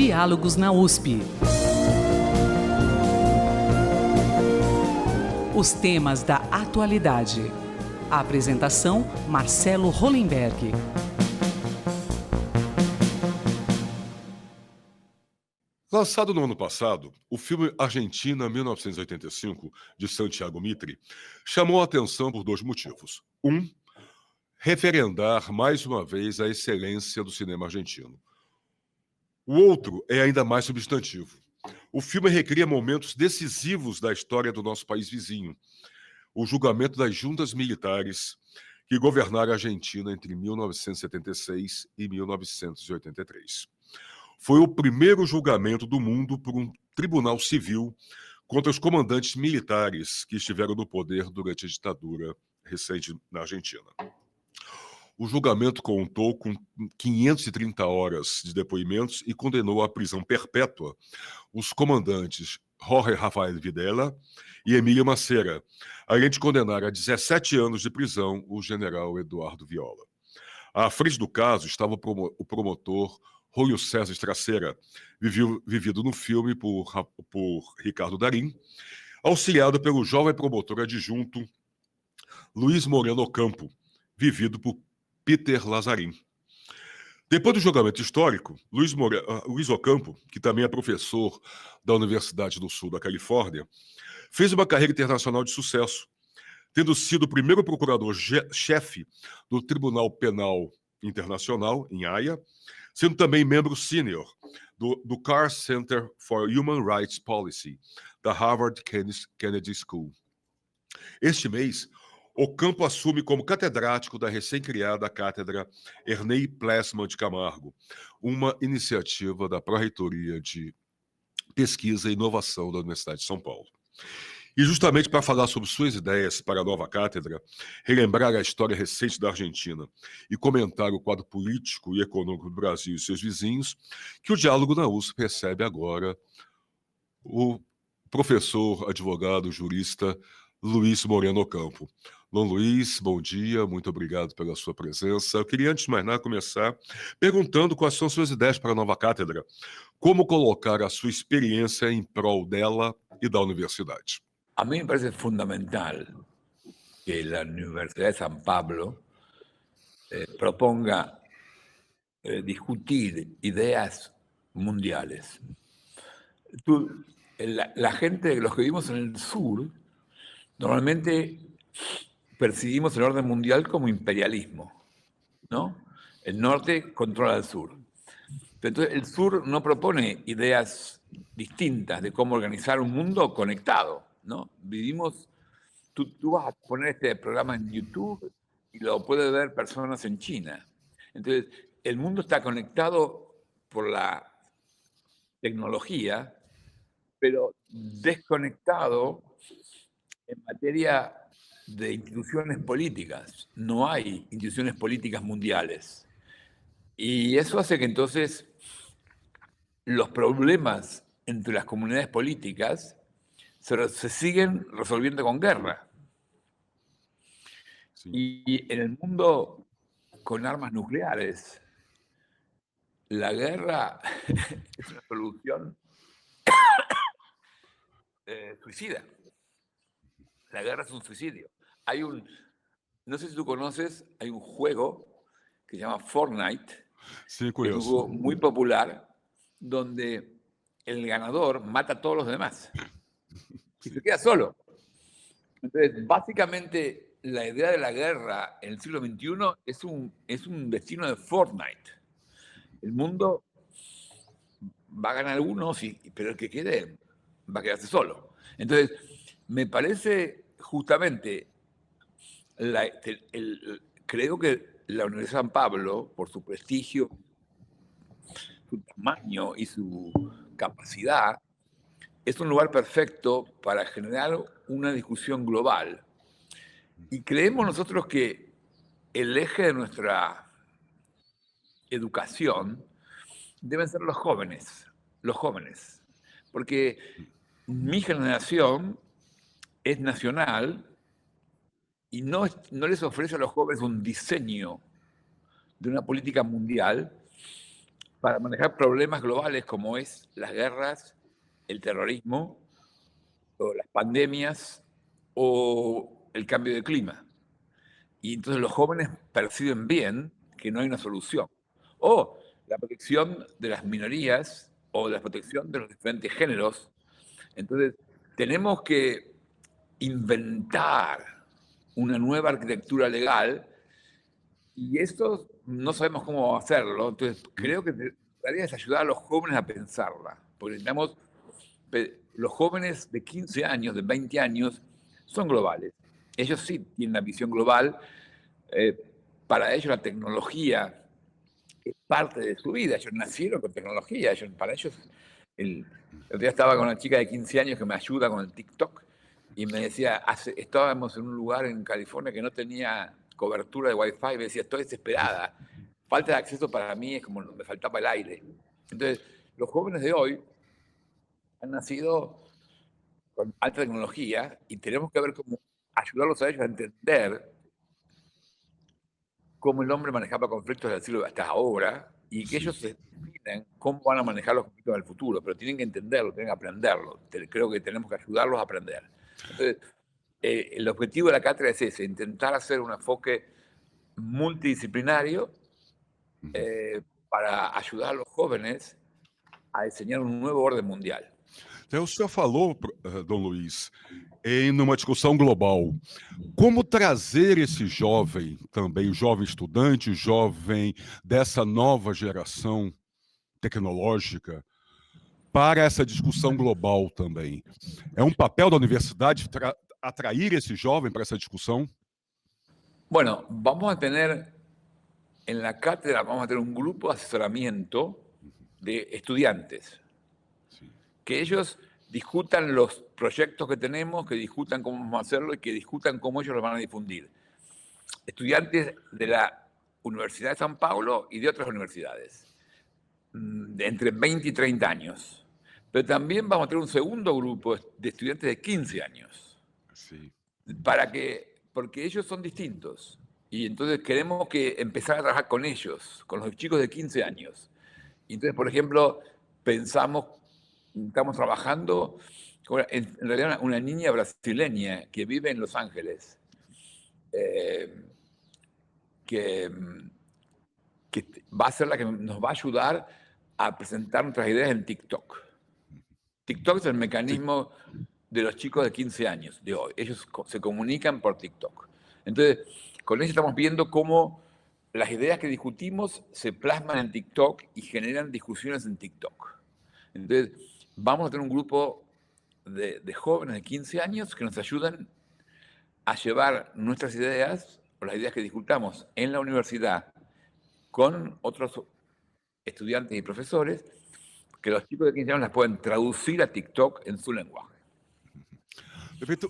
Diálogos na USP. Os temas da atualidade. A apresentação: Marcelo Hollenberg. Lançado no ano passado, o filme Argentina 1985, de Santiago Mitre, chamou a atenção por dois motivos. Um, referendar mais uma vez a excelência do cinema argentino. O outro é ainda mais substantivo. O filme recria momentos decisivos da história do nosso país vizinho. O julgamento das juntas militares que governaram a Argentina entre 1976 e 1983. Foi o primeiro julgamento do mundo por um tribunal civil contra os comandantes militares que estiveram no poder durante a ditadura recente na Argentina. O julgamento contou com 530 horas de depoimentos e condenou à prisão perpétua os comandantes Jorge Rafael Videla e Emílio Maceira, além de condenar a 17 anos de prisão o general Eduardo Viola. À frente do caso estava o promotor Julio César Estraceira, vivido no filme por Ricardo Darín, auxiliado pelo jovem promotor adjunto Luiz Moreno Ocampo, vivido por Peter Lazarim. Depois do julgamento histórico, Luiz Ocampo, que também é professor da Universidade do Sul da Califórnia, fez uma carreira internacional de sucesso, tendo sido o primeiro procurador-chefe do Tribunal Penal Internacional, em Haia, sendo também membro sênior do Carr Center for Human Rights Policy, da Harvard Kennedy School. Este mês, Ocampo assume como catedrático da recém-criada Cátedra Ernei Plessman de Camargo, uma iniciativa da Pró-Reitoria de Pesquisa e Inovação da Universidade de São Paulo. E justamente para falar sobre suas ideias para a nova cátedra, relembrar a história recente da Argentina e comentar o quadro político e econômico do Brasil e seus vizinhos, que o Diálogo na USP recebe agora o professor, advogado, jurista Luiz Moreno Ocampo. Dom Luiz, bom dia, muito obrigado pela sua presença. Eu queria, antes de mais nada, começar perguntando quais são suas ideias para a nova cátedra, como colocar a sua experiência em prol dela e da universidade. A mí me parece fundamental que la Universidad de San Pablo proponga discutir ideas mundiales. La gente, los que vivimos en el sur, normalmente percibimos el orden mundial como imperialismo, ¿no? El norte controla al sur. Pero entonces el sur no propone ideas distintas de cómo organizar un mundo conectado, ¿no? Vivimos, tú vas a poner este programa en YouTube y lo pueden ver personas en China. Entonces, el mundo está conectado por la tecnología, pero desconectado en materia de instituciones políticas. No hay instituciones políticas mundiales. Y eso hace que entonces los problemas entre las comunidades políticas se siguen resolviendo con guerra. Sí. Y en el mundo con armas nucleares, la guerra es una solución suicida. La guerra es un suicidio. No sé si tú conoces, hay un juego que se llama Fortnite, sí, que es un juego muy popular, donde el ganador mata a todos los demás y se queda solo. Entonces, básicamente, la idea de la guerra en el siglo XXI es un destino de Fortnite. El mundo va a ganar uno, sí, pero el que quede va a quedarse solo. Entonces, me parece justamente, creo que la Universidad de San Pablo, por su prestigio, su tamaño y su capacidad, es un lugar perfecto para generar una discusión global. Y creemos nosotros que el eje de nuestra educación deben ser los jóvenes. Porque mi generación es nacional y no les ofrece a los jóvenes un diseño de una política mundial para manejar problemas globales como es las guerras, el terrorismo, o las pandemias, o el cambio de clima. Y entonces los jóvenes perciben bien que no hay una solución. O la protección de las minorías, o la protección de los diferentes géneros. Entonces, tenemos que inventar una nueva arquitectura legal y esto no sabemos cómo hacerlo. Entonces, creo que la tarea es ayudar a los jóvenes a pensarla. Porque necesitamos, los jóvenes de 15 años, de 20 años, son globales. Ellos sí tienen una visión global. Para ellos la tecnología es parte de su vida. Ellos nacieron con tecnología. Para ellos, el otro día estaba con una chica de 15 años que me ayuda con el TikTok y me decía, estábamos en un lugar en California que no tenía cobertura de Wi-Fi y me decía, estoy desesperada. Falta de acceso para mí es como me faltaba el aire. Entonces, los jóvenes de hoy han nacido con alta tecnología y tenemos que ver cómo ayudarlos a ellos a entender cómo el hombre manejaba conflictos del siglo hasta ahora y que ellos se definen cómo van a manejar los conflictos del futuro, pero tienen que entenderlo, tienen que aprenderlo. Creo que tenemos que ayudarlos a aprender. Entonces, el objetivo de la cátedra es ese, intentar hacer un enfoque multidisciplinario para ayudar a los jóvenes a diseñar un nuevo orden mundial. O senhor falou, Dom Luiz, em uma discussão global. Como trazer esse jovem também, o jovem estudante, o jovem dessa nova geração tecnológica, para essa discussão global também? É um papel da universidade atrair esse jovem para essa discussão? Bueno, vamos a tener en la cátedra, vamos a tener un grupo de asesoramiento de estudiantes. Que ellos discutan los proyectos que tenemos, que discutan cómo vamos a hacerlo y que discutan cómo ellos lo van a difundir. Estudiantes de la Universidad de San Paulo y de otras universidades, de entre 20 y 30 años. Pero también vamos a tener un segundo grupo de estudiantes de 15 años. Sí. Porque ellos son distintos. Y entonces queremos empezar a trabajar con ellos, con los chicos de 15 años. Y entonces, por ejemplo, estamos trabajando con, en realidad, una niña brasileña que vive en Los Ángeles, que va a ser la que nos va a ayudar a presentar nuestras ideas en TikTok. TikTok es el mecanismo de los chicos de 15 años de hoy. Ellos se comunican por TikTok. Entonces, con eso estamos viendo cómo las ideas que discutimos se plasman en TikTok y generan discusiones en TikTok. Entonces, vamos a tener un grupo de jóvenes de 15 años que nos ayudan a llevar nuestras ideas o las ideas que discutamos en la universidad con otros estudiantes y profesores, que los chicos de 15 años las pueden traducir a TikTok en su lenguaje. Perfeito.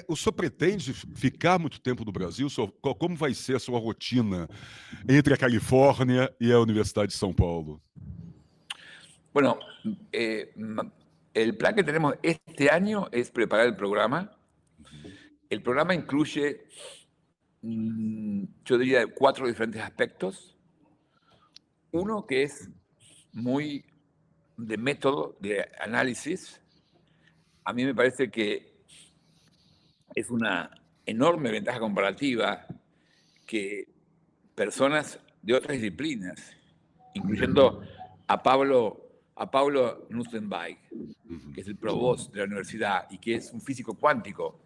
O senhor pretende ficar muito tempo no Brasil? Como vai ser a sua rotina entre a Califórnia e a Universidade de São Paulo? Bueno, el plan que tenemos este año es preparar el programa. El programa incluye, yo diría, 4 diferentes aspectos. Uno que es muy de método, de análisis. A mí me parece que es una enorme ventaja comparativa que personas de otras disciplinas, incluyendo a Paulo Nussbaum, que es el provost de la universidad y que es un físico cuántico,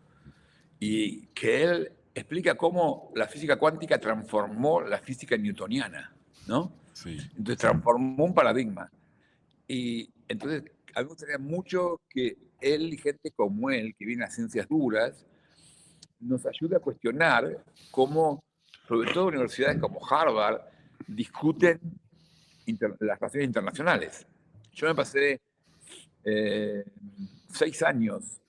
y que él explica cómo la física cuántica transformó la física newtoniana, ¿no? Sí. Entonces transformó un paradigma. Y entonces a mí me gustaría mucho que él y gente como él, que viene a ciencias duras, nos ayude a cuestionar cómo, sobre todo universidades como Harvard, discuten las relaciones internacionales. Yo me pasé 6 años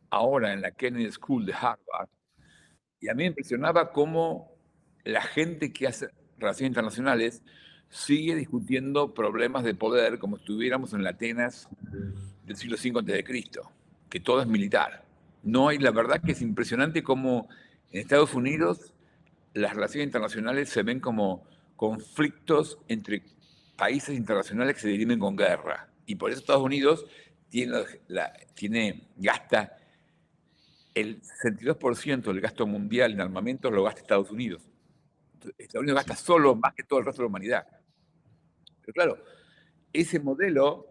ahora en la Kennedy School de Harvard y a mí me impresionaba cómo la gente que hace relaciones internacionales sigue discutiendo problemas de poder como si estuviéramos en la Atenas del siglo V a.C., que todo es militar. No hay, la verdad que es impresionante cómo en Estados Unidos las relaciones internacionales se ven como conflictos entre países internacionales que se dirimen con guerra. Y por eso Estados Unidos gasta el 62% del gasto mundial en armamentos, lo gasta Estados Unidos. Entonces, Estados Unidos gasta solo más que todo el resto de la humanidad. Pero claro, ese modelo,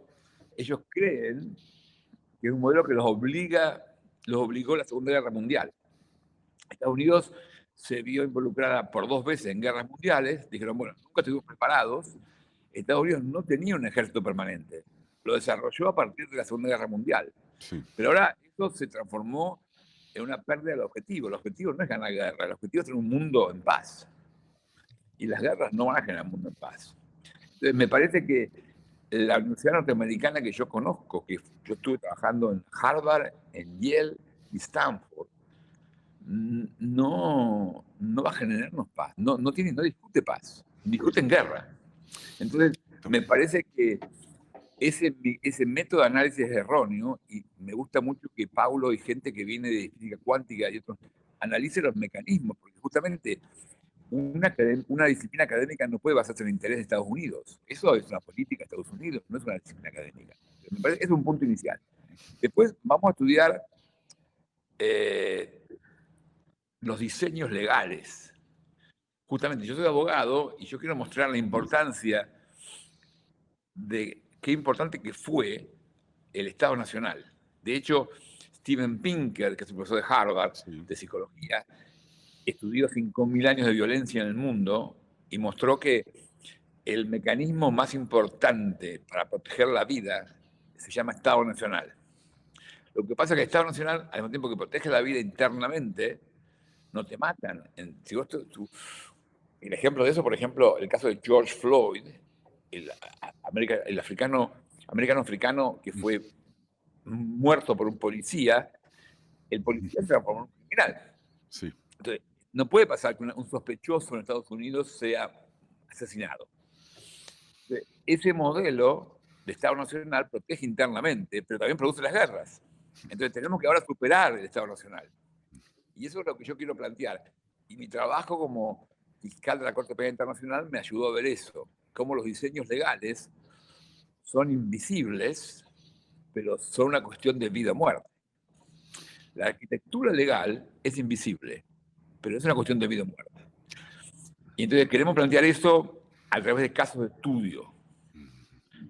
ellos creen que es un modelo que los obligó la Segunda Guerra Mundial. Estados Unidos se vio involucrada por 2 veces en guerras mundiales, dijeron, bueno, nunca estuvimos preparados. Estados Unidos no tenía un ejército permanente, lo desarrolló a partir de la Segunda Guerra Mundial. Sí. Pero ahora eso se transformó en una pérdida del objetivo. El objetivo no es ganar guerra, el objetivo es tener un mundo en paz. Y las guerras no van a generar un mundo en paz. Entonces, me parece que la universidad norteamericana que yo conozco, que yo estuve trabajando en Harvard, en Yale y Stanford, no va a generarnos paz, no discute paz, discuten guerra. Entonces, me parece que ese método de análisis es erróneo, y me gusta mucho que Paulo y gente que viene de física cuántica y otros analice los mecanismos, porque justamente una disciplina académica no puede basarse en el interés de Estados Unidos. Eso es una política de Estados Unidos, no es una disciplina académica. Me parece que es un punto inicial. Después vamos a estudiar los diseños legales. Justamente, yo soy abogado y yo quiero mostrar la importancia de qué importante que fue el Estado Nacional. De hecho, Steven Pinker, que es un profesor de Harvard, de psicología, estudió 5.000 años de violencia en el mundo y mostró que el mecanismo más importante para proteger la vida se llama Estado Nacional. Lo que pasa es que el Estado Nacional, al mismo tiempo que protege la vida internamente, no te matan. El ejemplo de eso, por ejemplo, el caso de George Floyd, el americano-africano que fue muerto por un policía, el policía se transformó en un criminal. Sí. Entonces, no puede pasar que un sospechoso en Estados Unidos sea asesinado. Entonces, ese modelo de Estado Nacional protege internamente, pero también produce las guerras. Entonces tenemos que ahora superar el Estado Nacional. Y eso es lo que yo quiero plantear. Y mi trabajo como fiscal de la Corte Penal Internacional me ayudó a ver eso, cómo los diseños legales son invisibles, pero son una cuestión de vida o muerte. La arquitectura legal es invisible, pero es una cuestión de vida o muerte. Y entonces queremos plantear eso a través de casos de estudio.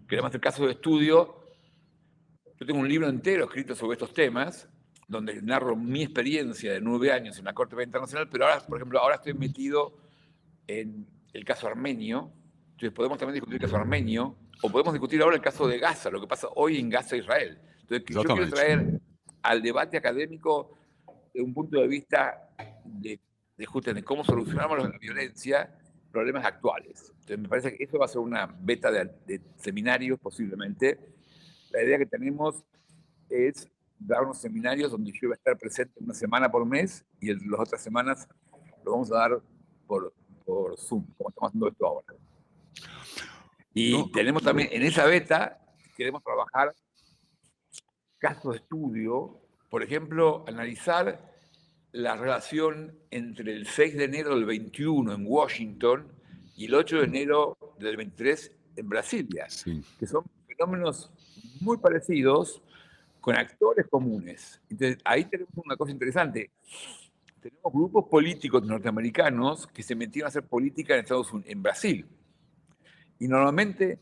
Queremos hacer casos de estudio. Yo tengo un libro entero escrito sobre estos temas, donde narro mi experiencia de 9 años en la Corte Penal Internacional, pero ahora, por ejemplo, ahora estoy metido en el caso armenio. Entonces podemos también discutir el caso armenio, o podemos discutir ahora el caso de Gaza, lo que pasa hoy en Gaza, Israel. Entonces, yo quiero traer al debate académico de un punto de vista de cómo solucionamos la violencia, problemas actuales. Entonces, me parece que eso va a ser una beta de seminarios, posiblemente. La idea que tenemos es dar unos seminarios donde yo voy a estar presente una semana por mes, y las otras semanas lo vamos a dar por Zoom, como estamos haciendo esto ahora. Y tenemos también, en esa beta, queremos trabajar casos de estudio, por ejemplo, analizar la relación entre el 6 de enero del 21 en Washington y el 8 de enero del 23 en Brasilia, que son fenómenos muy parecidos con actores comunes. Entonces, ahí tenemos una cosa interesante. Tenemos grupos políticos norteamericanos que se metieron a hacer política en Brasil. Y normalmente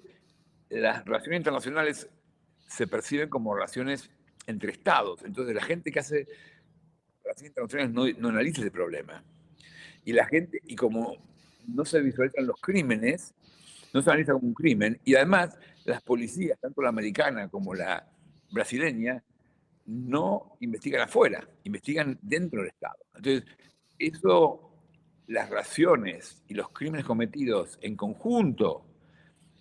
las relaciones internacionales se perciben como relaciones entre estados. Entonces la gente que hace relaciones internacionales no analiza ese problema. Y como no se visualizan los crímenes, no se analiza como un crimen, y además las policías, tanto la americana como la brasileña, no investigan afuera, investigan dentro del Estado. Entonces, las relaciones y los crímenes cometidos en conjunto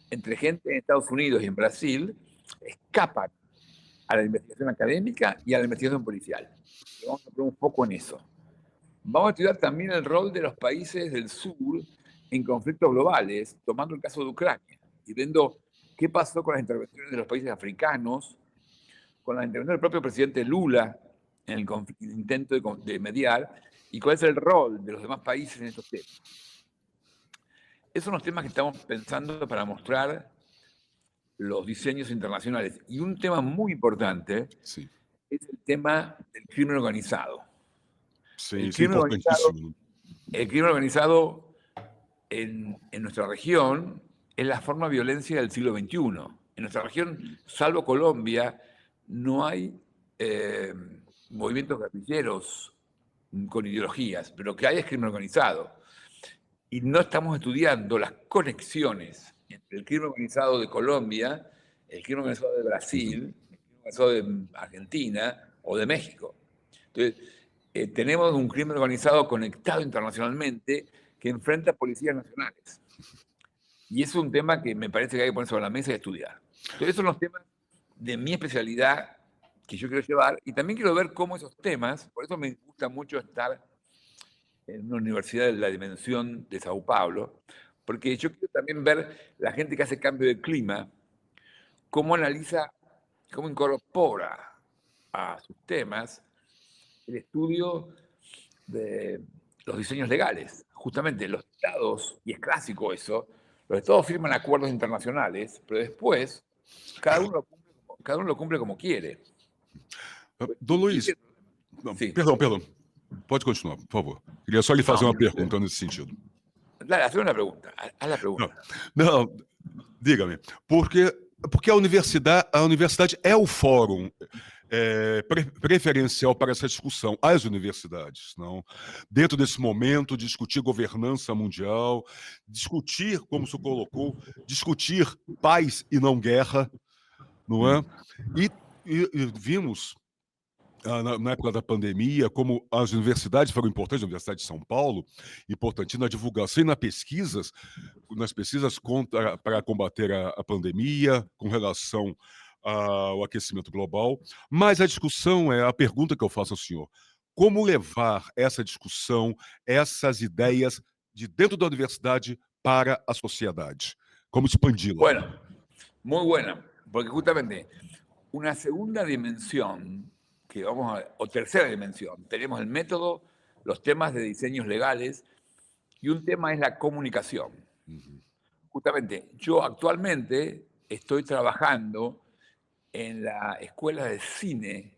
entre gente en Estados Unidos y en Brasil escapan a la investigación académica y a la investigación policial. Y vamos a poner un foco en eso. Vamos a estudiar también el rol de los países del sur en conflictos globales, tomando el caso de Ucrania y viendo qué pasó con las intervenciones de los países africanos, con la intervención del propio presidente Lula en el intento de mediar, y cuál es el rol de los demás países en estos temas. esos son los temas que estamos pensando para mostrar los diseños internacionales. Y un tema muy importante Sim. es el tema del crimen organizado. Sim, El isso é crimen organizado, importantíssimo. Né? el crimen organizado en nuestra región es la forma de violencia del siglo XXI. En nuestra región, salvo Colombia, no hay movimientos guerrilleros con ideologías, pero lo que hay es crimen organizado. Y no estamos estudiando las conexiones entre el crimen organizado de Colombia, el crimen organizado de Brasil, el crimen organizado de Argentina o de México. Entonces, tenemos un crimen organizado conectado internacionalmente que enfrenta a policías nacionales. Y eso es un tema que me parece que hay que poner sobre la mesa y estudiar. Entonces, esos son los temas de mi especialidad que yo quiero llevar. Y también quiero ver cómo esos temas, por eso me gusta mucho estar en una universidad de la dimensión de Sao Paulo, porque yo quiero también ver la gente que hace cambio de clima, cómo analiza, cómo incorpora a sus temas el estudio de los diseños legales. Justamente los estados, y es clásico eso, los estados firman acuerdos internacionales, pero después cada uno lo cumple como quiere. Dom Luiz, não, Sim. perdão. Pode continuar, por favor. Queria só lhe fazer Não, uma pergunta nesse sentido. Dale, haz una pregunta. Haz la pregunta. Não, diga-me, porque a universidade é o fórum preferencial para essa discussão, as universidades, não? Dentro desse momento, discutir governança mundial, discutir, como o senhor colocou, discutir paz e não guerra, não é? E vimos na época da pandemia, como as universidades foram importantes, a Universidade de São Paulo, importante na divulgação e nas pesquisas para combater a pandemia, com relação ao aquecimento global. Mas a discussão a pergunta que eu faço ao senhor: como levar essa discussão, essas ideias de dentro da universidade para a sociedade? Como expandi-la? Bueno, muy buena, porque justamente una segunda dimensión o tercera dimensión, tenemos el método, los temas de diseños legales, y un tema es la comunicación. Justamente, yo actualmente estoy trabajando en la Escuela de Cine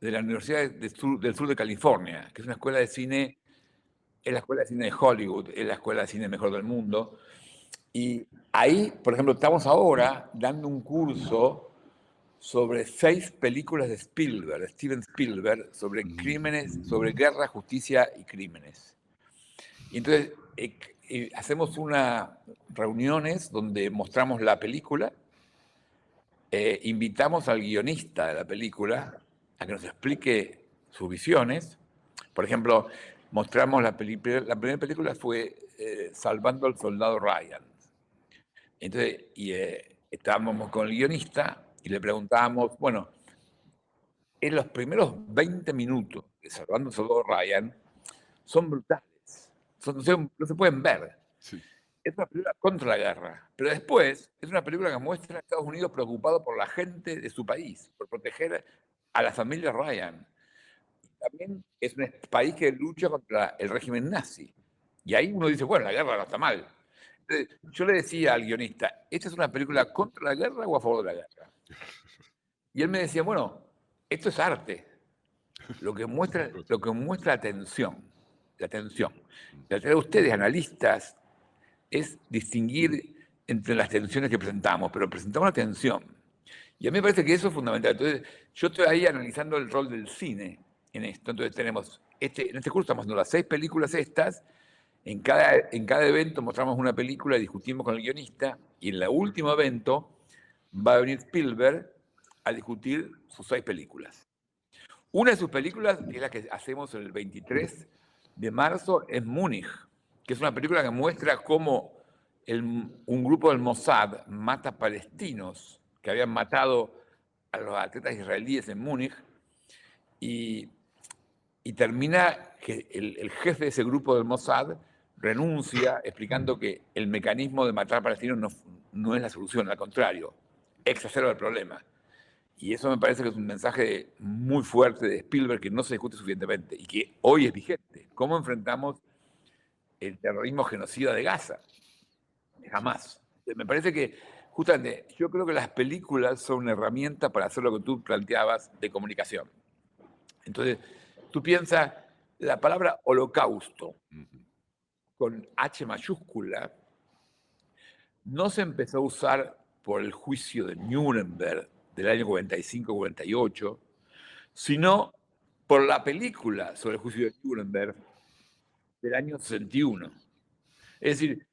de la Universidad del Sur de California, que es una escuela de cine, es la Escuela de Cine de Hollywood, es la Escuela de Cine mejor del mundo. Y ahí, por ejemplo, estamos ahora dando un curso sobre 6 películas de Steven Spielberg, sobre crímenes, sobre guerra, justicia y crímenes. Y entonces hacemos unas reuniones donde mostramos la película, invitamos al guionista de la película a que nos explique sus visiones. Por ejemplo, mostramos la primera película fue Salvando al Soldado Ryan. Entonces, estábamos con el guionista y le preguntábamos, bueno, en los primeros 20 minutos de Salvando al Soldado Ryan son brutales, no se pueden ver. Sí. Es una película contra la guerra, pero después es una película que muestra a Estados Unidos preocupado por la gente de su país, por proteger a la familia Ryan. También es un país que lucha contra el régimen nazi. Y ahí uno dice, bueno, la guerra no está mal. Entonces, yo le decía al guionista, ¿esta es una película contra la guerra o a favor de la guerra? Y él me decía, bueno, esto es arte. Lo que muestra la tensión. La tensión de ustedes, analistas, es distinguir entre las tensiones que presentamos, pero presentamos la tensión. Y a mí me parece que eso es fundamental. Entonces, yo estoy ahí analizando el rol del cine en esto. Entonces, tenemos en este curso estamos haciendo las 6 películas estas. En cada evento mostramos una película, discutimos con el guionista, y en el último evento va a venir Spielberg a discutir sus 6 películas. Una de sus películas, que es la que hacemos el 23 de marzo, es Múnich, que es una película que muestra cómo un grupo del Mossad mata palestinos que habían matado a los atletas israelíes en Múnich, y termina que el jefe de ese grupo del Mossad renuncia explicando que el mecanismo de matar palestinos no es la solución, al contrario, exacerba el problema. Y eso me parece que es un mensaje muy fuerte de Spielberg que no se discute suficientemente y que hoy es vigente. ¿Cómo enfrentamos el terrorismo genocida de Gaza? jamás. Me parece que, justamente, yo creo que las películas son una herramienta para hacer lo que tú planteabas de comunicación. Entonces, tú piensas, la palabra holocausto, con H mayúscula, no se empezó a usar por el juicio de Nuremberg del año 45-48, sino por la película sobre el juicio de Nuremberg del año 61. Es decir,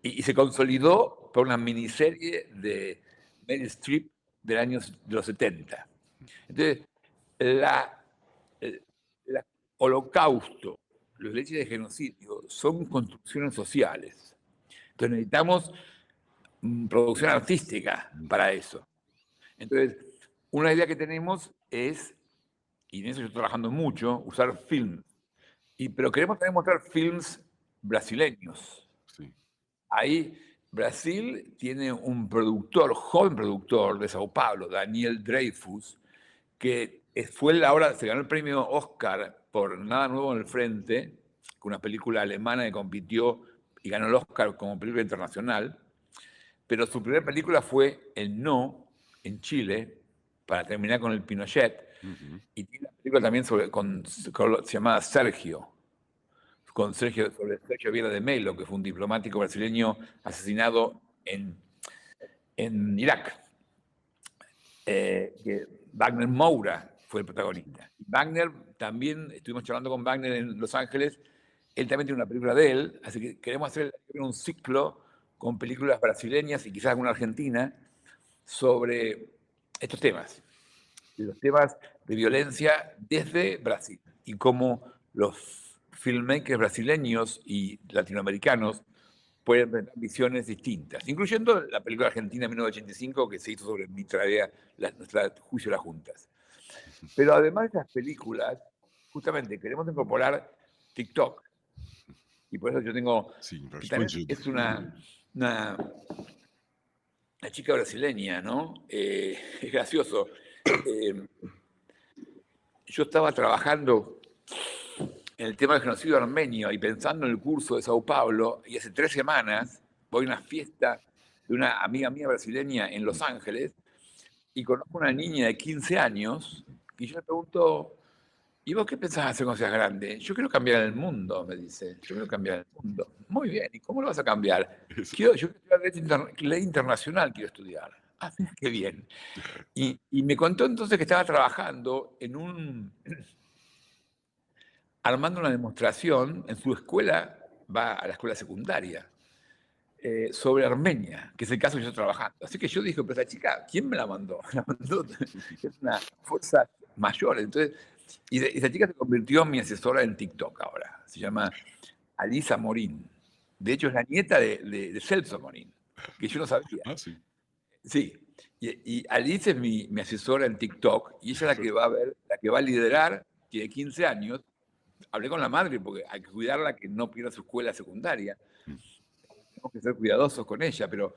y se consolidó por una miniserie de Meryl Streep de los 70. Entonces, el holocausto, los hechos de genocidio son construcciones sociales. Entonces necesitamos producción artística para eso. Entonces, una idea que tenemos es, y en eso yo estoy trabajando mucho, usar film. Pero queremos también mostrar films brasileños. Sí. Ahí Brasil tiene un productor, joven productor de Sao Paulo, Daniel Dreyfus, que ahora se ganó el premio Oscar por Nada Nuevo en el Frente, una película alemana que compitió y ganó el Oscar como película internacional. Pero su primera película fue El No, en Chile, para terminar con el Pinochet. Y tiene una película también se llama Sergio, sobre Sergio Vieira de Mello, que fue un diplomático brasileño asesinado en Irak. Que Wagner Moura fue el protagonista. Wagner también, estuvimos charlando con Wagner en Los Ángeles, él también tiene una película de él, así que queremos hacer un ciclo con películas brasileñas y quizás alguna argentina sobre estos temas, los temas de violencia desde Brasil y cómo los filmmakers brasileños y latinoamericanos pueden tener visiones distintas, incluyendo la película argentina de 1985 que se hizo sobre nuestro juicio de las juntas. Pero además de estas películas, justamente queremos incorporar TikTok. Y por eso yo tengo... Sim, vai que también expandido. es una chica brasileña, ¿no? Es gracioso. Yo estaba trabajando en el tema del genocidio armenio y pensando en el curso de Sao Paulo, y hace 3 semanas voy a una fiesta de una amiga mía brasileña en Los Ángeles y conozco a una niña de 15 años y yo le pregunto, ¿y vos qué pensás hacer cuando seas grande? Yo quiero cambiar el mundo, me dice. Yo quiero cambiar el mundo. Muy bien, ¿y cómo lo vas a cambiar? Yo quiero estudiar ley internacional, quiero estudiar. Ah, qué bien. Y me contó entonces que estaba trabajando armando una demostración en su escuela, va a la escuela secundaria, sobre Armenia, que es el caso que yo estoy trabajando. Así que yo dije, pero esta chica, ¿quién me la mandó? La mandó, es una fuerza mayor. Entonces, y esa chica se convirtió en mi asesora en TikTok ahora. Se llama Alisa Morín. De hecho, es la nieta de Celso Morín, que yo no sabía. Ah, sim. Sí. Y Alice es mi asesora en TikTok y ella es la que va a ver, la que va a liderar, tiene 15 años. Hablé con la madre porque hay que cuidarla que no pierda su escuela secundaria. Tenemos que ser cuidadosos con ella, pero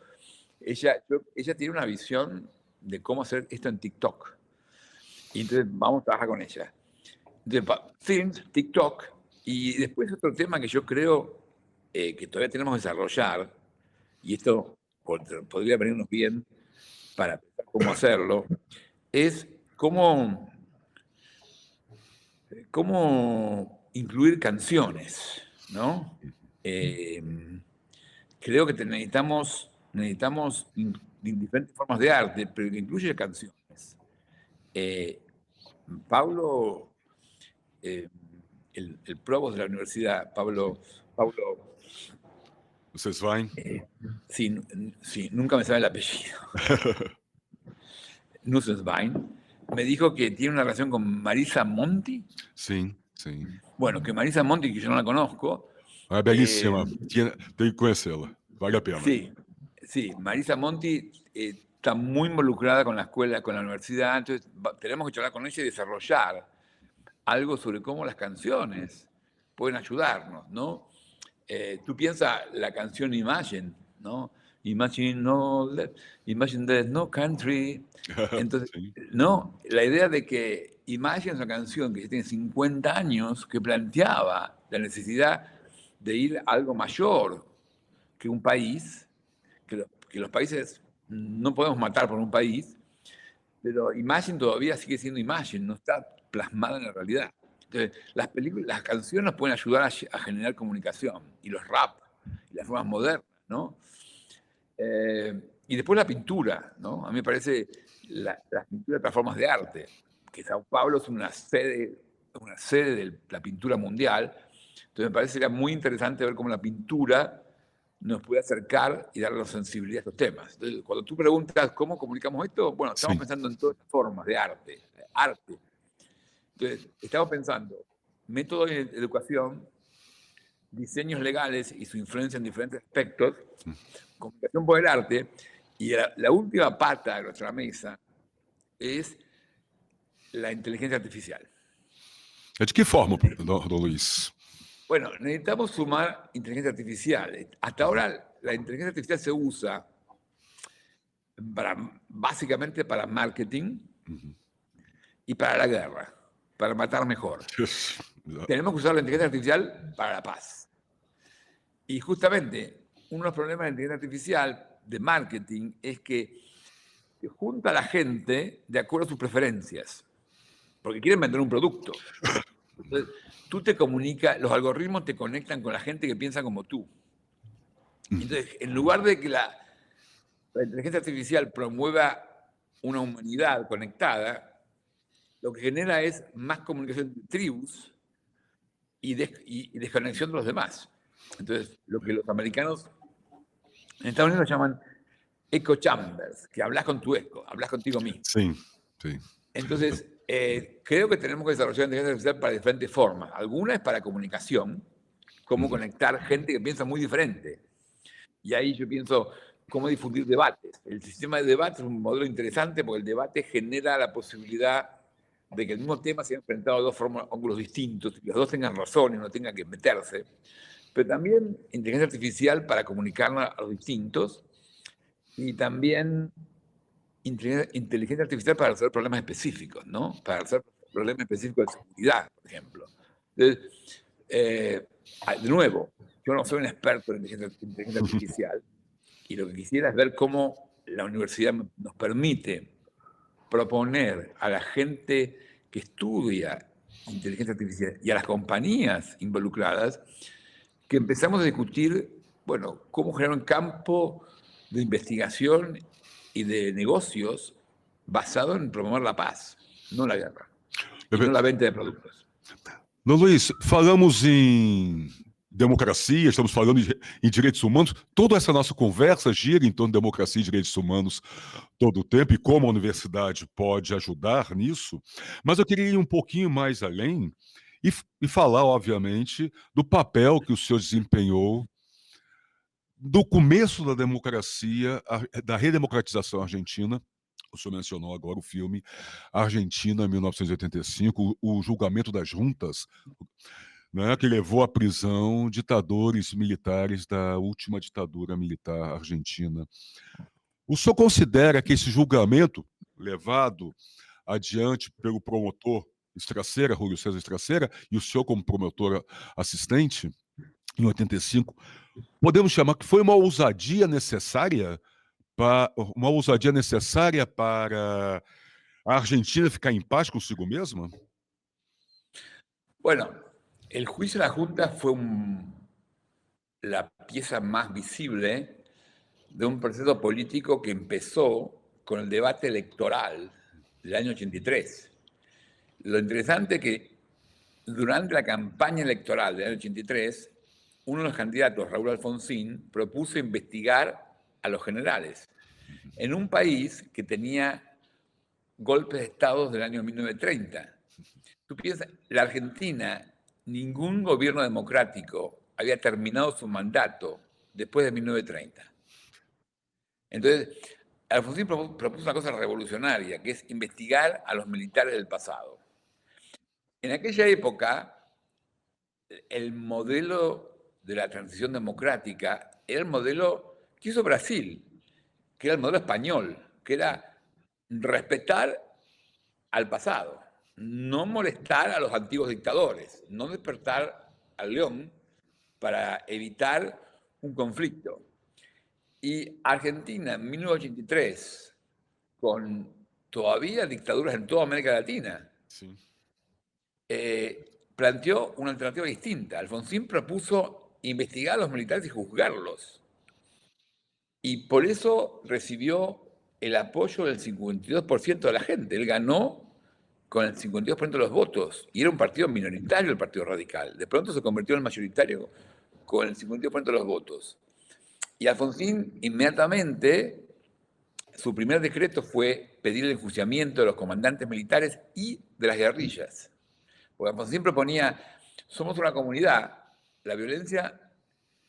ella tiene una visión de cómo hacer esto en TikTok. Y entonces vamos a trabajar con ella. Entonces, TikTok, y después otro tema que yo creo que todavía tenemos que desarrollar, y esto podría venirnos bien para pensar cómo hacerlo, es cómo incluir canciones, ¿no? Creo que necesitamos diferentes formas de arte, pero que incluye canciones. Pablo, el provost de la universidad, Pablo Vocês vai? sí, nunca me sabe el apellido, Nussenswein, me dijo que tiene una relación con Marisa Monti. Sim, sim. Bueno, que Marisa Monti, que yo no la conozco. É belíssima. Tem que conhecê-la. Vale a pena. Sí, Marisa Monti está muy involucrada con la escuela, con la universidad, entonces tenemos que charlar con ella y desarrollar algo sobre cómo las canciones pueden ayudarnos, ¿no? Tú piensas la canción Imagine, ¿no? Imagine there's no country. Entonces, Sí. ¿no? La idea de que Imagine es una canción que tiene 50 años que planteaba la necesidad de ir a algo mayor que un país que los países no podemos matar por un país, pero Imagine todavía sigue siendo Imagine, no está plasmada en la realidad. Entonces, las canciones nos pueden ayudar a generar comunicación, y los rap, y las formas modernas, ¿no? Y después la pintura, ¿no? A mí me parece la pintura de otras formas de arte, que Sao Paulo es una sede de la pintura mundial. Entonces me parece que sería muy interesante ver cómo la pintura nos puede acercar y darle sensibilidad a estos temas. Entonces, cuando tú preguntas cómo comunicamos esto, bueno, estamos Sim. pensando en todas estas formas de arte. Entonces, estamos pensando método de educación, diseños legales y su influencia en diferentes aspectos, comunicación por el arte, y la última pata de nuestra mesa es la inteligencia artificial. De que forma, don Luiz? Bueno, necesitamos sumar inteligencia artificial. Hasta ahora la inteligencia artificial se usa básicamente para marketing y para la guerra, para matar mejor. Tenemos que usar la inteligencia artificial para la paz. Y justamente uno de los problemas de la inteligencia artificial de marketing es que junta a la gente de acuerdo a sus preferencias, porque quieren vender un producto. Entonces, tú te comunicas, los algoritmos te conectan con la gente que piensa como tú. Entonces, en lugar de que la inteligencia artificial promueva una humanidad conectada, lo que genera es más comunicación de tribus y desconexión de los demás. Entonces, lo que los americanos en Estados Unidos llaman echo chambers, que hablas con tu eco, hablas contigo mismo. Sim, sim. Entonces, creo que tenemos que desarrollar inteligencia artificial para diferentes formas. Alguna es para comunicación, cómo conectar gente que piensa muy diferente. Y ahí yo pienso cómo difundir debates. El sistema de debate es un modelo interesante porque el debate genera la posibilidad de que el mismo tema sea enfrentado de dos ángulos distintos, y los dos tengan razón y no tengan que meterse. Pero también inteligencia artificial para comunicarnos a los distintos, y también inteligencia artificial para resolver problemas específicos, ¿no? Para resolver problemas específicos de seguridad, por ejemplo. Entonces, de nuevo, yo no soy un experto en inteligencia artificial, y lo que quisiera es ver cómo la universidad nos permite proponer a la gente que estudia inteligencia artificial y a las compañías involucradas que empezamos a discutir, bueno, cómo generar un campo de investigación y de negocios basado en promover la paz, no la guerra, y no la venta de productos. Don Luiz, falamos em democracia, estamos falando em direitos humanos. Toda essa nossa conversa gira em torno de democracia e direitos humanos todo o tempo e como a universidade pode ajudar nisso. Mas eu queria ir um pouquinho mais além e falar, obviamente, do papel que o senhor desempenhou do começo da democracia, da redemocratização argentina. O senhor mencionou agora o filme Argentina, 1985, o julgamento das juntas, né, que levou à prisão ditadores militares da última ditadura militar argentina. O senhor considera que esse julgamento levado adiante pelo promotor Estraceira, Júlio César Estraceira, e o senhor como promotor assistente, em 85, podemos chamar que foi uma ousadia necessária para a Argentina ficar em paz consigo mesma? Bueno, el juicio de la Junta fue la pieza más visible de un proceso político que empezó con el debate electoral del año 83. Lo interesante es que durante la campaña electoral del año 83, uno de los candidatos, Raúl Alfonsín, propuso investigar a los generales en un país que tenía golpes de Estado del año 1930. Tú piensas, la Argentina, ningún gobierno democrático había terminado su mandato después de 1930. Entonces, Alfonsín propuso una cosa revolucionaria, que es investigar a los militares del pasado. En aquella época, el modelo de la transición democrática era el modelo que hizo Brasil, que era el modelo español, que era respetar al pasado, no molestar a los antiguos dictadores, no despertar al león para evitar un conflicto. Y Argentina en 1983, con todavía dictaduras en toda América Latina, Sim. planteó una alternativa distinta. Alfonsín propuso investigar a los militares y juzgarlos. Y por eso recibió el apoyo del 52% de la gente. Él ganó con el 52% de los votos. Y era un partido minoritario el Partido Radical. De pronto se convirtió en mayoritario con el 52% de los votos. Y Alfonsín inmediatamente, su primer decreto fue pedir el enjuiciamiento de los comandantes militares y de las guerrillas. Porque Alfonsín proponía, somos una comunidad, la violencia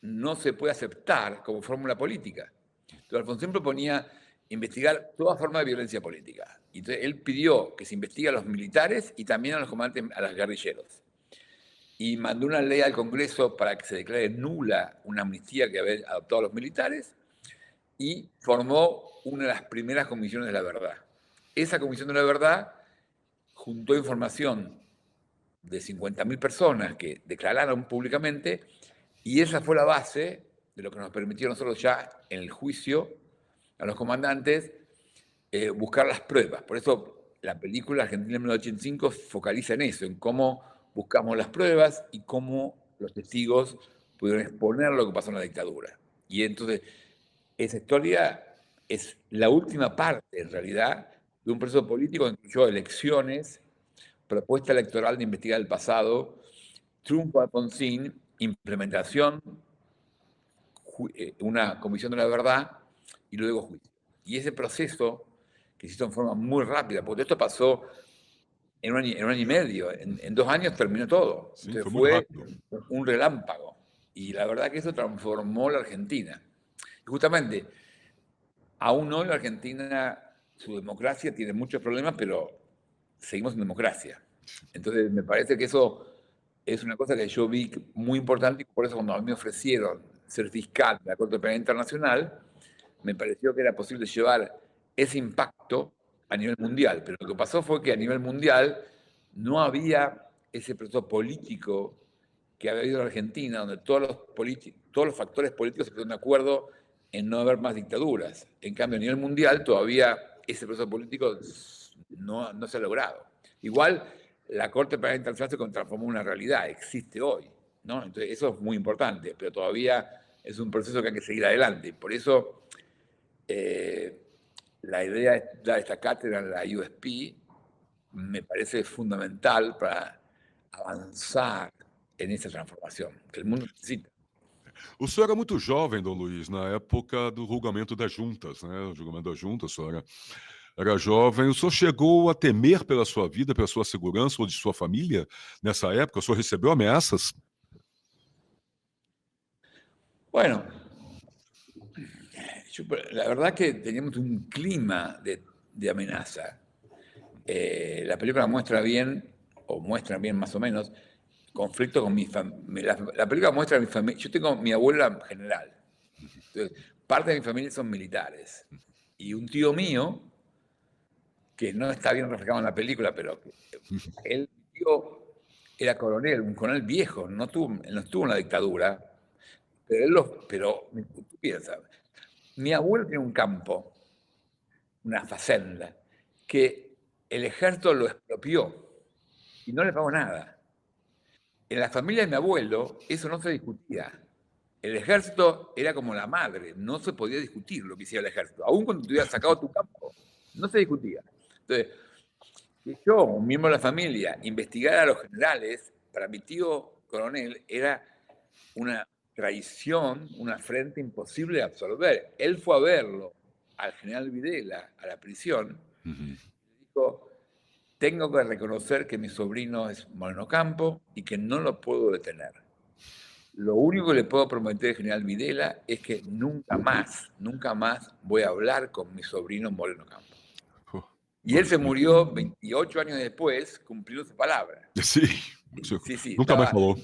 no se puede aceptar como fórmula política. Entonces Alfonsín proponía investigar toda forma de violencia política. Y entonces él pidió que se investigue a los militares y también a los comandantes, a los guerrilleros. Y mandó una ley al Congreso para que se declare nula una amnistía que habían adoptado los militares y formó una de las primeras comisiones de la verdad. Esa comisión de la verdad juntó información de 50.000 personas que declararon públicamente y esa fue la base de lo que nos permitió a nosotros ya en el juicio a los comandantes buscar las pruebas. Por eso la película Argentina en 1985 focaliza en eso, en cómo buscamos las pruebas y cómo los testigos pudieron exponer lo que pasó en la dictadura. Y entonces esa historia es la última parte, en realidad, de un proceso político que incluyó elecciones, propuesta electoral de investigar el pasado, triunfo de Alfonsín, implementación, una comisión de la verdad y luego juicio. Y ese proceso, que se hizo en forma muy rápida, porque esto pasó en un año y medio, en 2 años terminó todo. Sim, Entonces foi muito fue rápido. un relámpago. Y la verdad que eso transformó la Argentina. Y justamente, aún hoy la Argentina, su democracia tiene muchos problemas, pero seguimos en democracia. Entonces me parece que eso es una cosa que yo vi muy importante y por eso cuando a mí me ofrecieron ser fiscal de la Corte Penal Internacional, me pareció que era posible llevar ese impacto a nivel mundial. Pero lo que pasó fue que a nivel mundial no había ese proceso político que había habido en Argentina, donde todos los factores políticos se pusieron de acuerdo en no haber más dictaduras. En cambio, a nivel mundial todavía ese proceso político no se ha logrado. Igual, la Corte Penal Internacional se transformó en una realidad, existe hoy, ¿no? Entonces, eso es muy importante, pero todavía es un proceso que hay que seguir adelante. Por eso, la idea de dar esta cátedra en la USP me parece fundamental para avanzar en essa transformação que o mundo necessita. O senhor era muito jovem, Dom Luiz, na época do julgamento das juntas, né? O julgamento das juntas, o senhor era jovem. O senhor chegou a temer pela sua vida, pela sua segurança ou de sua família nessa época? O senhor recebeu ameaças? Bueno, la verdad que teníamos un clima de amenaza. La película muestra bien, o muestra bien más o menos, conflicto con mi familia. La película muestra mi familia. Yo tengo mi abuela general. Entonces, parte de mi familia son militares. Y un tío mío, que no está bien reflejado en la película, pero él, mi tío, era coronel, un coronel viejo, no estuvo en la dictadura, pero tú piensas, mi abuelo tiene un campo, una fazenda, que el ejército lo expropió y no le pagó nada. En la familia de mi abuelo eso no se discutía. El ejército era como la madre, no se podía discutir lo que hiciera el ejército. Aún cuando te hubieras sacado tu campo, no se discutía. Entonces, que yo, un miembro de la familia, investigara a los generales, para mi tío coronel era una traición, una afrenta imposible de absolver. Él fue a verlo al general Videla, a la prisión, y dijo, tengo que reconocer que mi sobrino es Moreno Campo y que no lo puedo detener. Lo único que le puedo prometer al general Videla es que nunca más voy a hablar con mi sobrino Moreno Campo. Y él se murió 28 años después, cumplió su palabra. Sí, Sí, nunca mais falou.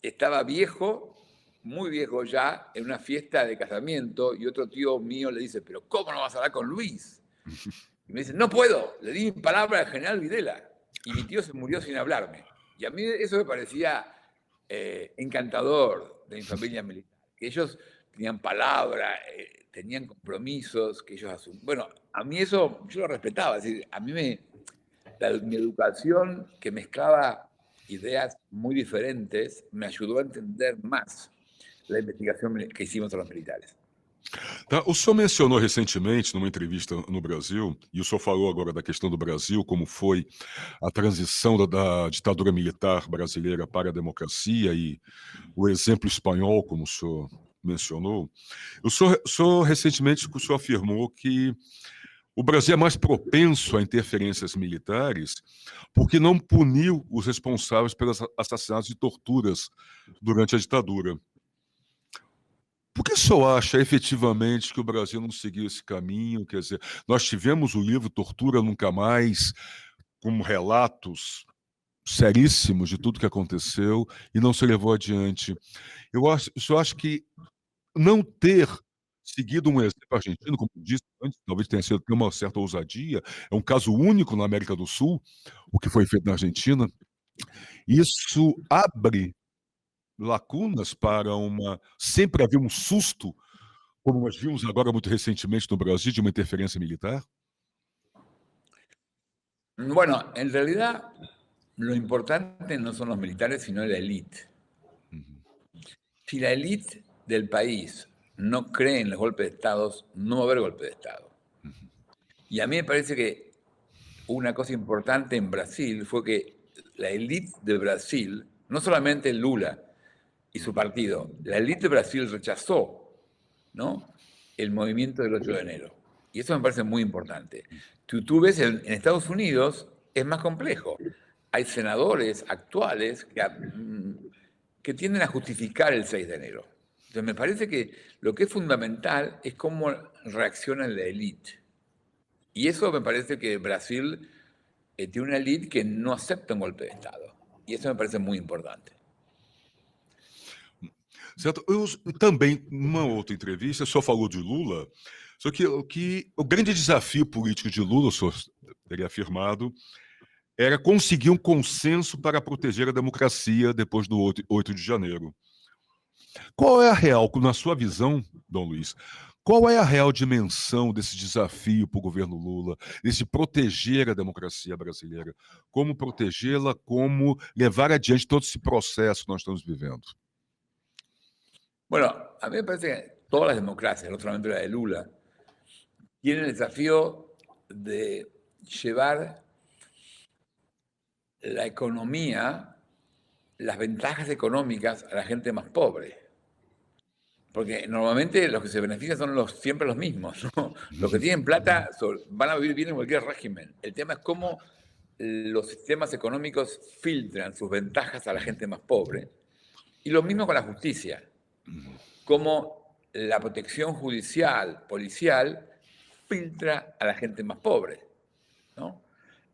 Estaba viejo, muy viejo ya, en una fiesta de casamiento, y otro tío mío le dice, pero ¿cómo no vas a hablar con Luis? Y me dice, no puedo, le di mi palabra al general Videla. Y mi tío se murió sin hablarme. Y a mí eso me parecía encantador de mi familia militar. Que ellos tenían palabra, tenían compromisos que ellos asumían. Bueno, a mí eso yo lo respetaba. Es decir, a mí mi educación, que mezclaba ideas muy diferentes, me ayudó a entender más la investigación que hicimos a los militares. Tá? O senhor mencionou recentemente, numa entrevista no Brasil, e o senhor falou agora da questão do Brasil, como foi a transição da ditadura militar brasileira para a democracia e o exemplo espanhol, como o senhor mencionou. O senhor recentemente o senhor afirmou que o Brasil é mais propenso a interferências militares porque não puniu os responsáveis pelos assassinatos e torturas durante a ditadura. Por que o senhor acha efetivamente que o Brasil não seguiu esse caminho? Quer dizer, nós tivemos o livro Tortura Nunca Mais, com relatos seríssimos de tudo que aconteceu e não se levou adiante. O senhor acha que não ter seguido um exemplo argentino, como eu disse antes, talvez tenha sido uma certa ousadia, é um caso único na América do Sul, o que foi feito na Argentina, isso abre lacunas para uma... Sempre havia um susto, como nós vimos agora muito recentemente no Brasil, de uma interferência militar? Bueno, en realidad lo importante no son los militares, sino la élite. Si la élite del país no cree en los golpes de Estado, no va a haber golpe de Estado. Y a mí me parece que una cosa importante en Brasil fue que la élite de Brasil, no solamente Lula y su partido, la élite de Brasil rechazó, ¿no?, el movimiento del 8 de enero. Y eso me parece muy importante. Tú ves en Estados Unidos es más complejo. Hay senadores actuales que tienden a justificar el 6 de enero. Entonces me parece que lo que es fundamental es cómo reacciona la élite. Y eso me parece que Brasil tiene una élite que no acepta un golpe de Estado. Y eso me parece muy importante. Certo? Também, numa outra entrevista, o senhor falou de Lula, só que o grande desafio político de Lula, o senhor teria afirmado, era conseguir um consenso para proteger a democracia depois do 8 de janeiro. Qual é a real, na sua visão, Dom Luiz, qual é a real dimensão desse desafio para o governo Lula, desse proteger a democracia brasileira? Como protegê-la, como levar adiante todo esse processo que nós estamos vivendo? Bueno, a mí me parece que todas las democracias, no solamente la de Lula, tienen el desafío de llevar la economía, las ventajas económicas a la gente más pobre. Porque normalmente los que se benefician son siempre los mismos, ¿no? Los que tienen plata van a vivir bien en cualquier régimen. El tema es cómo los sistemas económicos filtran sus ventajas a la gente más pobre. Y lo mismo con la justicia. Cómo la protección judicial, policial, filtra a la gente más pobre, ¿no?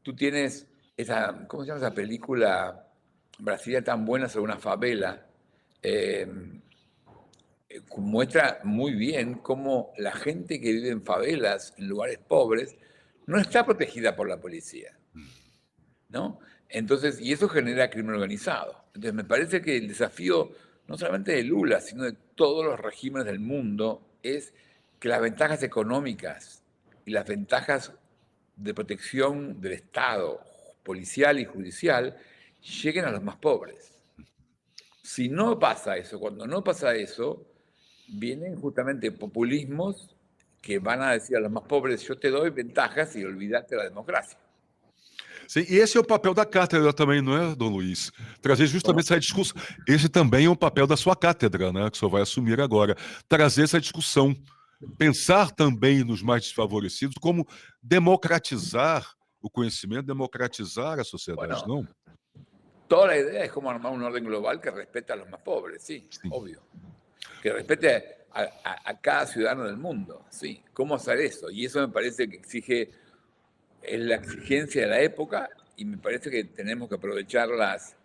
Tú tienes esa, ¿cómo se llama esa película brasileña tan buena sobre una favela? Muestra muy bien cómo la gente que vive en favelas, en lugares pobres, no está protegida por la policía, ¿no? Entonces, y eso genera crimen organizado. Entonces, me parece que el desafío, no solamente de Lula, sino de todos los regímenes del mundo, es que las ventajas económicas y las ventajas de protección del Estado, policial y judicial, lleguen a los más pobres. Si no pasa eso, cuando no pasa eso, vienen justamente populismos que van a decir a los más pobres, yo te doy ventajas y olvídate la democracia. Sim, e esse é o papel da cátedra também, não é, Dom Luiz? Trazer justamente essa discussão. Esse também é um papel da sua cátedra, né, que o senhor vai assumir agora. Trazer essa discussão. Pensar também nos mais desfavorecidos, como democratizar o conhecimento, democratizar a sociedade, Bueno, não? Toda la idea es cómo armar un orden global que respete a los más pobres, sí, obvio. Que respete a cada ciudadano del mundo, sí. ¿Cómo hacer eso? Y eso me parece que es la exigencia de la época y me parece que tenemos que aprovechar las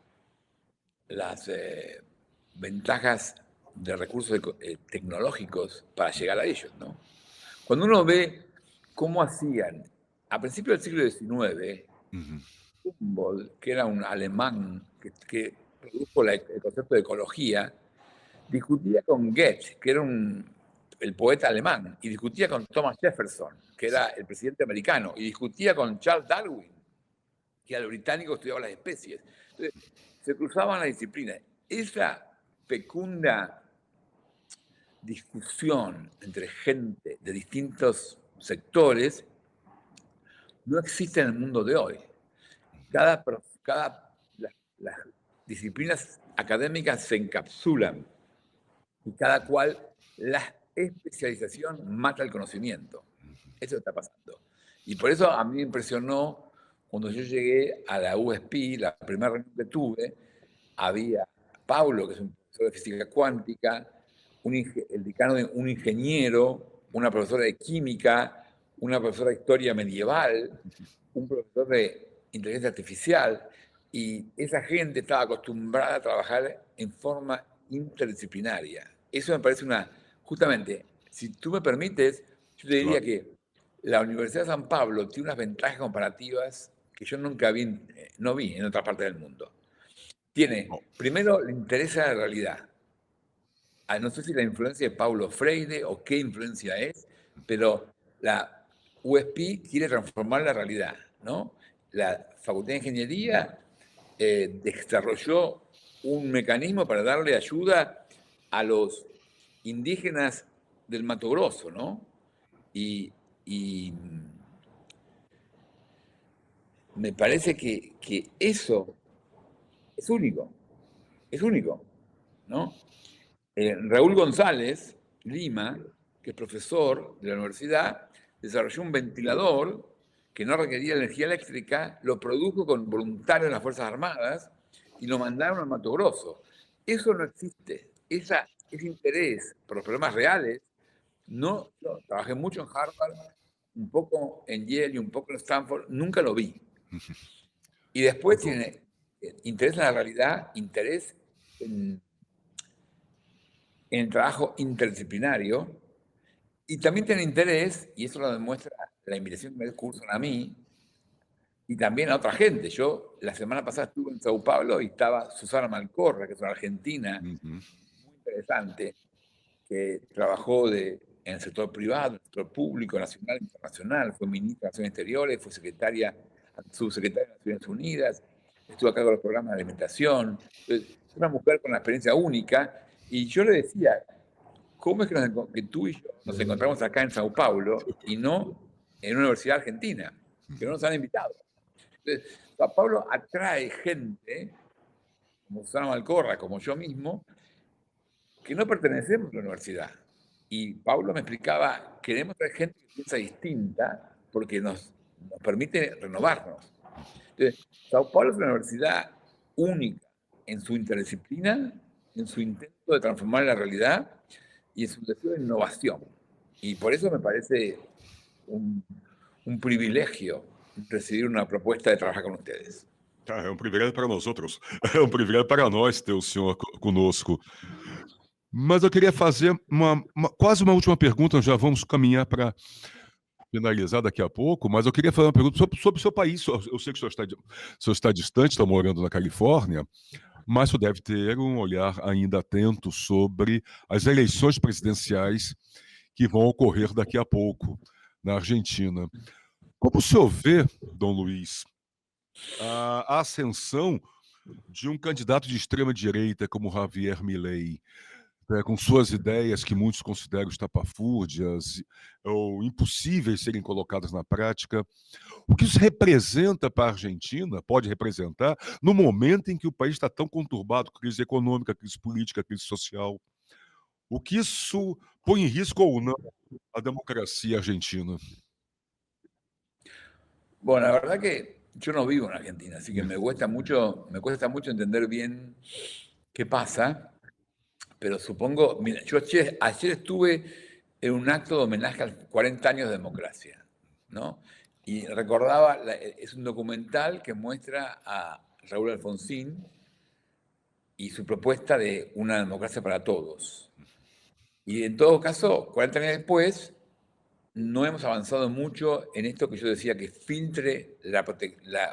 ventajas de recursos tecnológicos para llegar a ellos, ¿no? Cuando uno ve cómo hacían, a principios del siglo XIX, Humboldt, que era un alemán que produjo el concepto de ecología, discutía con Goethe, que era un el poeta alemán, y discutía con Thomas Jefferson, que era el presidente americano, y discutía con Charles Darwin, que era el británico que estudiaba las especies. Entonces, se cruzaban las disciplinas. Esa fecunda discusión entre gente de distintos sectores no existe en el mundo de hoy. Las disciplinas académicas se encapsulan y cada cual, la especialización mata el conocimiento. Eso está pasando. Y por eso a mí me impresionó cuando yo llegué a la USP, la primera reunión que tuve, había Paulo, que es un profesor de física cuántica, el decano de un ingeniero, una profesora de química, una profesora de historia medieval, un profesor de inteligencia artificial, y esa gente estaba acostumbrada a trabajar en forma interdisciplinaria. Eso me parece justamente, si tú me permites, yo te diría que la Universidad de San Pablo tiene unas ventajas comparativas que yo nunca no vi en otra parte del mundo. Tiene, primero, le interesa la realidad. No sé si la influencia de Paulo Freire o qué influencia es, pero la USP quiere transformar la realidad, ¿no? La Facultad de Ingeniería desarrolló un mecanismo para darle ayuda a los indígenas del Mato Grosso, ¿no? Y me parece que eso es único, ¿no? Raúl González Lima, que es profesor de la universidad, desarrolló un ventilador que no requería energía eléctrica, lo produjo con voluntarios de las Fuerzas Armadas y lo mandaron al Mato Grosso. Eso no existe. Ese interés por los problemas reales, yo trabajé mucho en Harvard, un poco en Yale y un poco en Stanford, nunca lo vi. Y después tiene interés en la realidad, interés en el trabajo interdisciplinario, y también tiene interés, y eso lo demuestra la invitación que me cursan a mí, y también a otra gente. Yo la semana pasada estuve en Sao Paulo y estaba Susana Malcorra, que es una argentina muy interesante, que trabajó en el sector privado, en el sector público, nacional e internacional, fue ministra de Relaciones Exteriores, fue subsecretaria de Naciones Unidas, estuvo a cargo de los programas de alimentación. Entonces, es una mujer con una experiencia única, y yo le decía, ¿cómo es que tú y yo nos encontramos acá en Sao Paulo y no en una universidad argentina? Que no nos han invitado. Entonces, Sao Paulo atrae gente, como Susana Malcorra, como yo mismo, que no pertenecemos a la universidad. Y Pablo me explicaba, queremos traer gente que piensa distinta porque nos permite renovarnos. Entonces, Sao Paulo es una universidad única en su interdisciplina, en su intento de transformar la realidad y en su deseo de innovación. Y por eso me parece un privilegio recibir uma proposta de trabalhar com vocês. É um privilégio para nós outros. É um privilégio para nós ter o senhor conosco. Mas eu queria fazer quase uma última pergunta, já vamos caminhar para finalizar daqui a pouco, mas eu queria fazer uma pergunta sobre o seu país. Eu sei que o senhor está distante, está morando na Califórnia, mas o senhor deve ter um olhar ainda atento sobre as eleições presidenciais que vão ocorrer daqui a pouco na Argentina. Como o senhor vê, Dom Luiz, a ascensão de um candidato de extrema-direita como Javier Milei, com suas ideias que muitos consideram estapafúrdias ou impossíveis serem colocadas na prática? O que isso representa para a Argentina, pode representar, no momento em que o país está tão conturbado, crise econômica, crise política, crise social? O que isso põe em risco ou não a democracia argentina? Bueno, la verdad que yo no vivo en Argentina, así que me cuesta mucho entender bien qué pasa, pero supongo, mira, yo ayer estuve en un acto de homenaje a los 40 años de democracia, ¿no? Y recordaba, es un documental que muestra a Raúl Alfonsín y su propuesta de una democracia para todos. Y en todo caso, 40 años después, no hemos avanzado mucho en esto que yo decía, que filtre la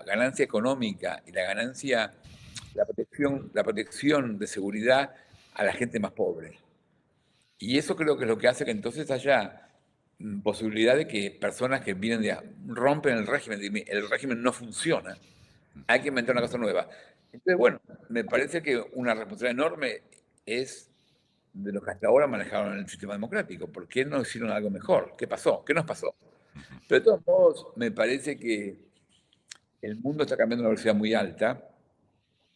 ganancia económica y la protección de seguridad a la gente más pobre. Y eso creo que es lo que hace que entonces haya posibilidad de que personas que vienen rompen el régimen no funciona, hay que inventar una cosa nueva. Entonces, bueno, me parece que una responsabilidad enorme es de los que hasta ahora manejaron el sistema democrático. ¿Por qué no hicieron algo mejor? ¿Qué pasó? ¿Qué nos pasó? Pero de todos modos, me parece que el mundo está cambiando a una velocidad muy alta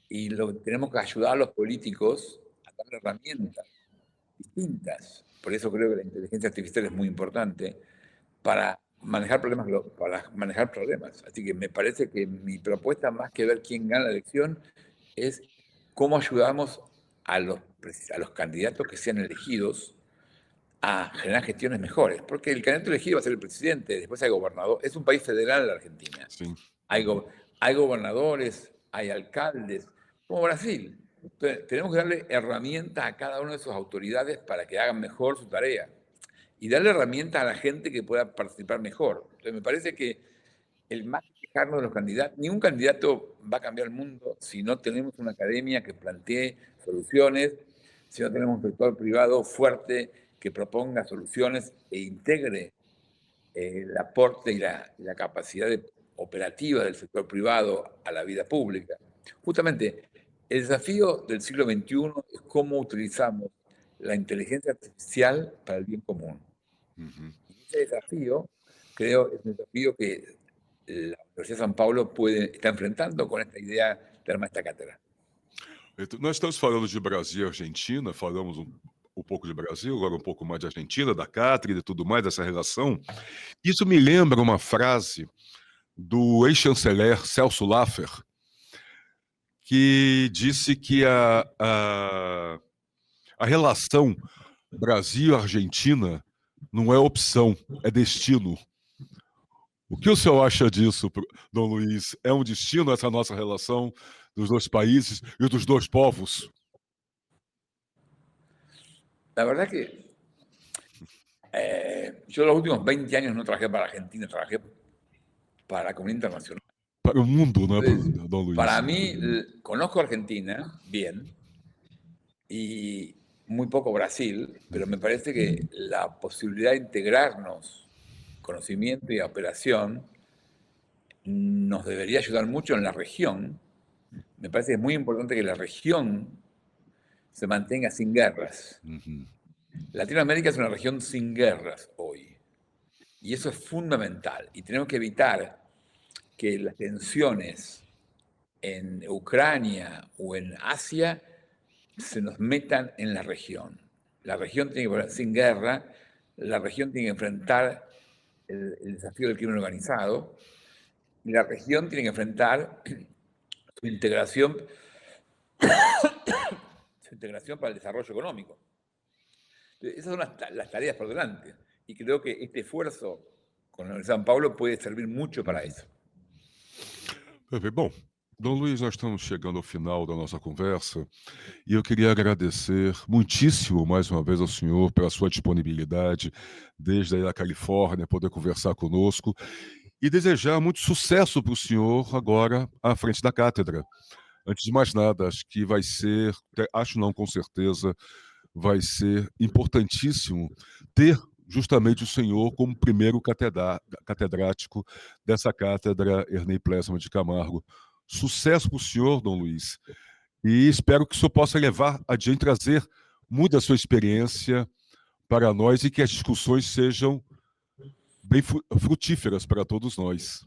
y tenemos que ayudar a los políticos a dar herramientas distintas. Por eso creo que la inteligencia artificial es muy importante para manejar problemas. Así que me parece que mi propuesta, más que ver quién gana la elección, es cómo ayudamos a los candidatos que sean elegidos a generar gestiones mejores. Porque el candidato elegido va a ser el presidente, después hay gobernador. Es un país federal la Argentina. Sim. Hay gobernadores, hay alcaldes, como Brasil. Entonces, tenemos que darle herramientas a cada una de sus autoridades para que hagan mejor su tarea y darle herramientas a la gente que pueda participar mejor. Entonces, me parece que el más que quejarnos de los candidatos, ningún candidato va a cambiar el mundo si no tenemos una academia que plantee soluciones, si no tenemos un sector privado fuerte que proponga soluciones e integre el aporte y la capacidad operativa del sector privado a la vida pública. Justamente, el desafío del siglo XXI es cómo utilizamos la inteligencia artificial para el bien común. Ese desafío, creo, es un desafío que la Universidad de São Paulo está enfrentando con esta idea de armar esta cátedra. Então, nós estamos falando de Brasil e Argentina, falamos um pouco de Brasil, agora um pouco mais de Argentina, da cátedra e tudo mais, dessa relação. Isso me lembra uma frase do ex-chanceler Celso Laffer, que disse que a relação Brasil-Argentina não é opção, é destino. O que o senhor acha disso, Dom Luiz? É um destino essa nossa relação dos dois países e dos dois povos? La verdad que yo los últimos 20 años no trabajé para Argentina, trabajé para la comunidad internacional. Para o mundo, né, Entonces, Dom Luiz? para mí, conozco Argentina bien y muy poco Brasil, pero me parece que la posibilidad de integrarnos, conocimiento y operación, nos debería ayudar mucho en la región. Me parece que es muy importante que la región se mantenga sin guerras. Latinoamérica es una región sin guerras hoy. Y eso es fundamental. Y tenemos que evitar que las tensiones en Ucrania o en Asia se nos metan en la región. La región tiene que poner sin guerra, la región tiene que enfrentar el desafío del crimen organizado, y la región tiene que enfrentar su integración para el desarrollo económico. Esas son las tareas por delante. Y creo que este esfuerzo con la Universidad de São Paulo puede servir mucho para eso. Perfeito. Bom, Dom Luiz, nós estamos chegando ao final da nossa conversa e eu queria agradecer muitíssimo mais uma vez ao senhor pela sua disponibilidade desde aí da Califórnia, poder conversar conosco e desejar muito sucesso para o senhor agora à frente da cátedra. Antes de mais nada, acho que vai ser, acho não, com certeza, vai ser importantíssimo ter justamente o senhor como primeiro catedrático dessa cátedra Ernei Plessman de Camargo. Sucesso para o senhor, Dom Luiz, e espero que o senhor possa levar adiante, trazer muito da sua experiência para nós e que as discussões sejam bem frutíferas para todos nós.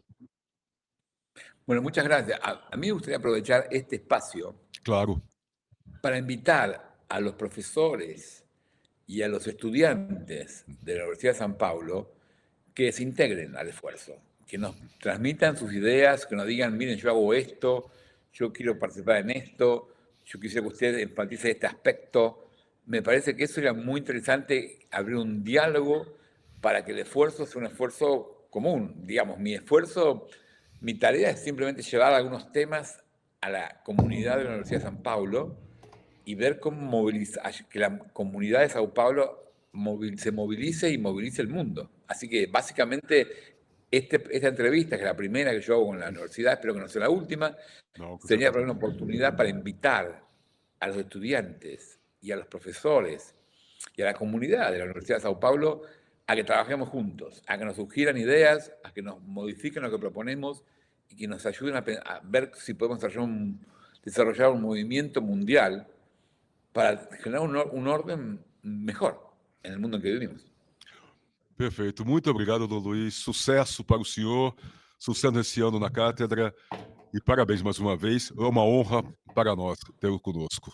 Bueno, muchas gracias. A mí me gustaría aprovechar este espacio Claro. para invitar a los profesores y a los estudiantes de la Universidad de São Paulo que se integren al esfuerzo, que nos transmitan sus ideas, que nos digan, miren, yo hago esto, yo quiero participar en esto, yo quisiera que usted enfatice este aspecto. Me parece que eso sería muy interesante, abrir un diálogo para que el esfuerzo sea un esfuerzo común. Digamos, mi tarea es simplemente llevar algunos temas a la comunidad de la Universidad de São Paulo y ver cómo que la comunidad de Sao Paulo se movilice y movilice el mundo. Así que básicamente esta entrevista, que es la primera que yo hago con la universidad, espero que no sea la última, sería una oportunidad para invitar a los estudiantes y a los profesores y a la comunidad de la Universidad de Sao Paulo a que trabajemos juntos, a que nos sugieran ideas, a que nos modifiquen lo que proponemos y que nos ayuden a ver si podemos desarrollar un movimiento mundial para generar un orden mejor en el mundo en que vivimos. Perfeito. Muito obrigado, Dom Luiz. Sucesso para o senhor, sucesso nesse ano na cátedra e parabéns mais uma vez. É uma honra para nós tê-lo conosco.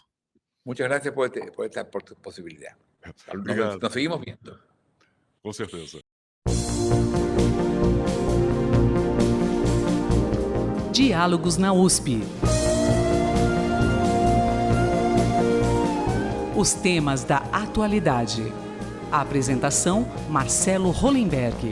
Muchas gracias por esta posibilidad. Obrigado. Nos seguimos viendo. Com certeza. Diálogos na USP. Os temas da atualidade. A apresentação: Marcelo Hollenberg.